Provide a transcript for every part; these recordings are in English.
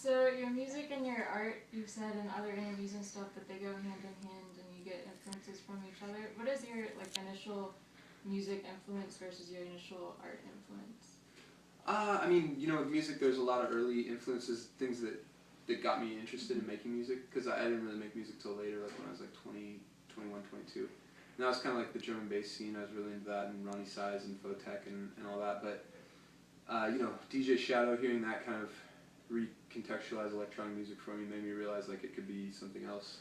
So your music and your art, you've said in other interviews and stuff that they go hand in hand and you get influences from each other. What is your initial music influence versus your initial art influence? I mean, with music, there's a lot of early influences, things that got me interested in making music, because I didn't really make music till later, like when I was 20, 21, 22. And that was kind of like the drum and bass scene. I was really into that, and Ronnie Size and Photech and all that. But, DJ Shadow, hearing that kind of recontextualize electronic music for me made me realize it could be something else.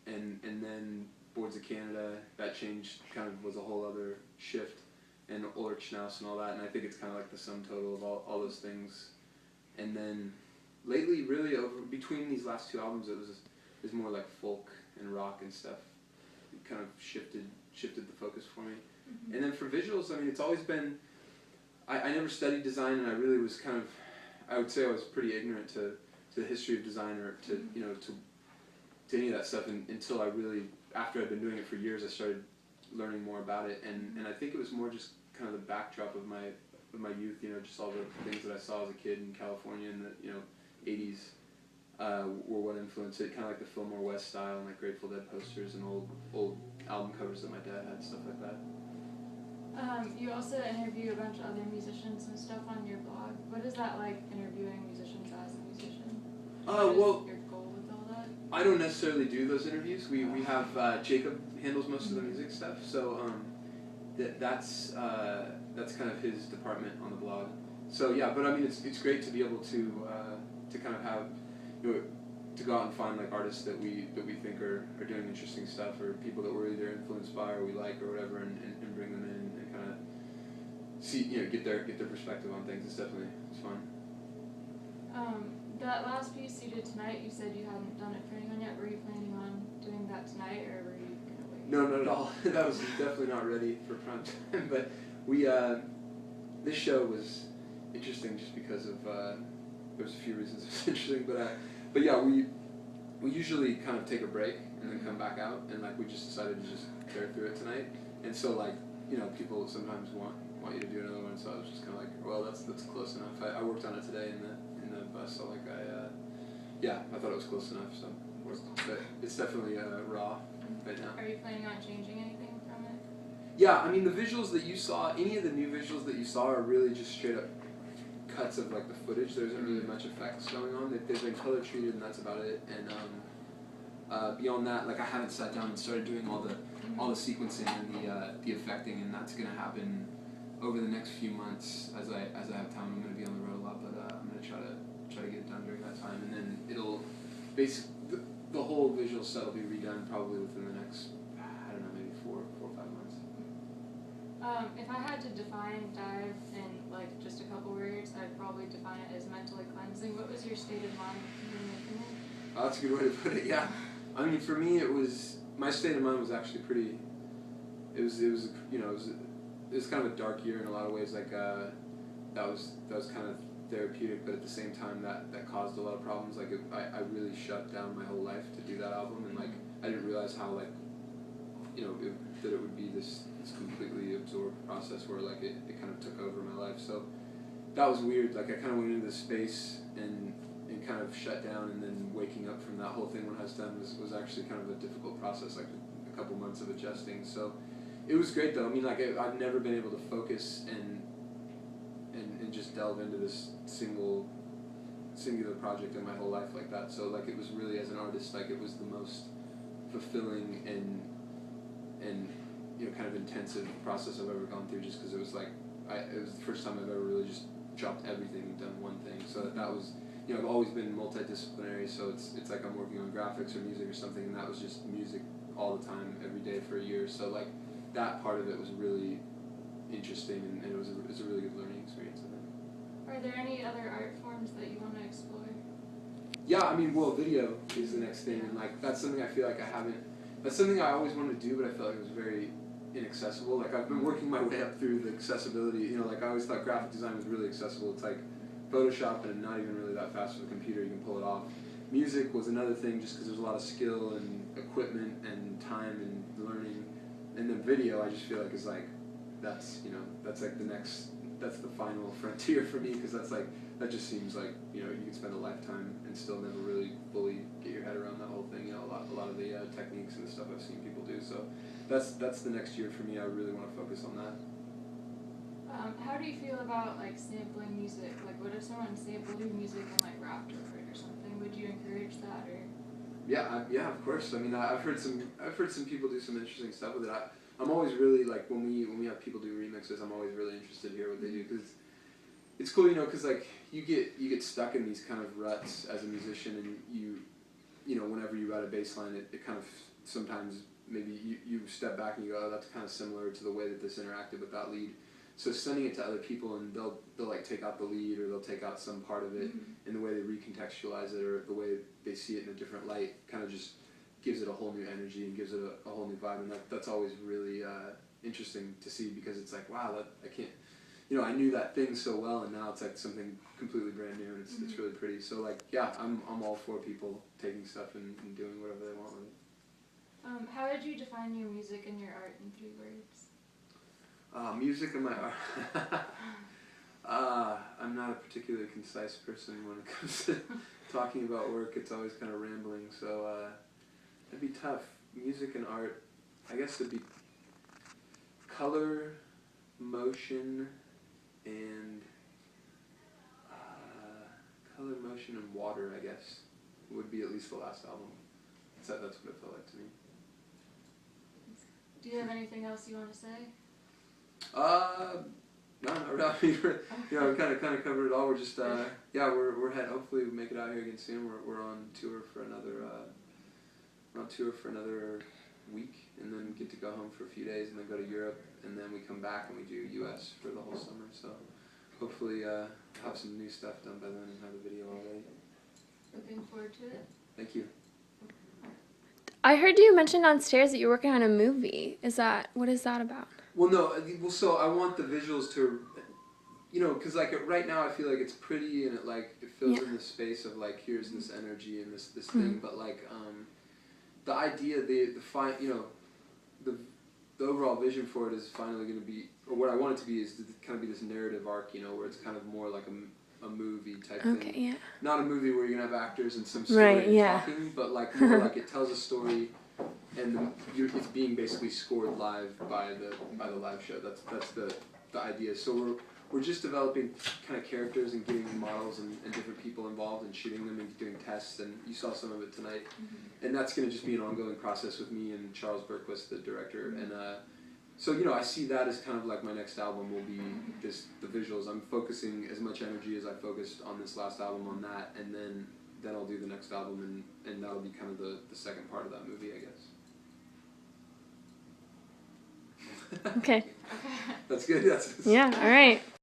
And then Boards of Canada, that change kind of was a whole other shift, and Ulrich Schnaus and all that, and I think it's kind of like the sum total of all those things. And then lately, really, between these last two albums, it was more like folk and rock and stuff. It kind of shifted the focus for me. Mm-hmm. And then for visuals, I mean, it's always been, I never studied design, and I really was kind of, I would say I was pretty ignorant to the history of design, or to, to any of that stuff, until I really, after I'd been doing it for years, I started learning more about it, and I think it was more just kind of the backdrop of my youth, just all the things that I saw as a kid in California in the 80s were what influenced it, kind of like the Fillmore West style and Grateful Dead posters and old album covers that my dad had, stuff like that. You also interview a bunch of other musicians and stuff on your blog. What is that like, interviewing musicians as a musician? What is your goal with all that? I don't necessarily do those interviews. We have Jacob handles most of the music stuff, so that's kind of his department on the blog. So yeah, but I mean it's great to be able to kind of have, to go out and find artists that we think are doing interesting stuff, or people that we're either influenced by or we like or whatever, and bring them in and kind of see, get their perspective on things. It's fun. That last piece you did tonight, you said you hadn't done it for anyone yet. Were you planning on doing that tonight, or were you gonna wait? No, not at all. That was definitely not ready for prime time. But we this show was interesting just because of there's a few reasons it was interesting, but yeah, we usually kind of take a break and then come back out, and we just decided to just tear through it tonight. And so people sometimes want you to do another one, so I was just kind of well, that's close enough. I worked on it today in the bus, so I thought it was close enough. So, but it's definitely raw right now. Are you planning on changing anything from it? Yeah, I mean the visuals that you saw, any of the new visuals that you saw are really just straight up cuts of the footage. There isn't really much effects going on. They've been color treated, and that's about it. And beyond that, I haven't sat down and started doing all the sequencing and the effecting, and that's gonna happen over the next few months as I have time. I'm gonna be on the road a lot, but I'm gonna try to get it done during that time, and then it'll basically the whole visual set will be redone probably within the next, I don't know, maybe 4 or 5 months. If I had to define Dive in just a couple words, I'd probably define it as mentally cleansing. What was your state of mind when you were making it? Oh, that's a good way to put it. Yeah, I mean for me my state of mind was actually pretty. It was kind of a dark year in a lot of ways. That was kind of therapeutic, but at the same time that caused a lot of problems. I really shut down my whole life to do that album, and I didn't realize how that it would be this completely absorbed process where it kind of took over my life. So that was weird. I kind of went into this space and kind of shut down, and then waking up from that whole thing when I was done was actually kind of a difficult process, a couple months of adjusting. So it was great though. I mean, I've never been able to focus and just delve into this singular project in my whole life like that. So it was really, as an artist, it was the most fulfilling and kind of intensive process I've ever gone through, just because it was it was the first time I've ever really just dropped everything and done one thing. So that was, I've always been multidisciplinary, so it's I'm working on graphics or music or something, and that was just music all the time, every day for a year. So that part of it was really interesting, and it was a really good learning experience, I think. Are there any other art forms that you want to explore? Yeah, I mean, video is the next thing, and that's something I feel I haven't. That's something I always wanted to do, but I felt it was very inaccessible. I've been working my way up through the accessibility. I always thought graphic design was really accessible. It's Photoshop, and not even really that fast with a computer. You can pull it off. Music was another thing, just because there's a lot of skill and equipment and time and learning. And then video, I just feel is that's the next, that's the final frontier for me, because that's that just seems like, you know, you can spend a lifetime and still never really fully get your head around that whole thing. You know, a lot of the techniques and the stuff I've seen people do. So that's the next year for me. I really want to focus on that. How do you feel about like sampling music? Like, what if someone sampled your music and like rapped over it or something? Would you encourage that or? Yeah, of course. I mean, I've heard some people do some interesting stuff with it. I'm always really like when we have people do remixes. I'm always really interested to hear what they do because it's cool, you know, because like you get stuck in these kind of ruts as a musician, and you know, whenever you write a bass line, it kind of sometimes maybe you step back and you go, oh, that's kind of similar to the way that this interacted with that lead. So sending it to other people and they'll like take out the lead or they'll take out some part of it, and the way they recontextualize it or the way they see it in a different light kind of just gives it a whole new energy and gives it a whole new vibe, and that's always really interesting to see because it's like, wow, I can't, you know, I knew that thing so well and now it's like something completely brand new and it's really pretty. So like, yeah, I'm all for people taking stuff and doing whatever they want with it. How would you define your music and your art in 3 words? Music and my art. I'm not a particularly concise person when it comes to talking about work. It's always kind of rambling, so it'd be tough. Music and art, I guess it'd be color, motion, and water, I guess, would be at least the last album. That's what it felt like to me. Do you have anything else you want to say? No, not really. You know, we kind of covered it all. We're just we're hopefully we make it out here again soon. We're on tour for another week, and then get to go home for a few days, and then go to Europe, and then we come back and we do U.S. for the whole summer. So hopefully have some new stuff done by then and have the video already. Looking forward to it. Thank you. I heard you mention downstairs that you're working on a movie. What is that about? Well, no. So I want the visuals to, you know, because like right now I feel like it's pretty and it fills in the space of like here's this energy and this thing, but like the idea, the overall vision for it is finally going to be, or what I want it to be is to kind of be this narrative arc, you know, where it's kind of more like a movie type thing. Yeah. Not a movie where you're going to have actors and some story talking, but like more like it tells a story and it's being basically scored live by the live show. That's the idea. So we're just developing kind of characters and getting models and different people involved and shooting them and doing tests, and you saw some of it tonight. And that's going to just be an ongoing process with me and Charles Berquist, the director. And so, you know, I see that as kind of like my next album will be the visuals. I'm focusing as much energy as I focused on this last album on that, and then I'll do the next album, and that'll be kind of the second part of that movie, I guess. Okay. That's good. Yeah, all right.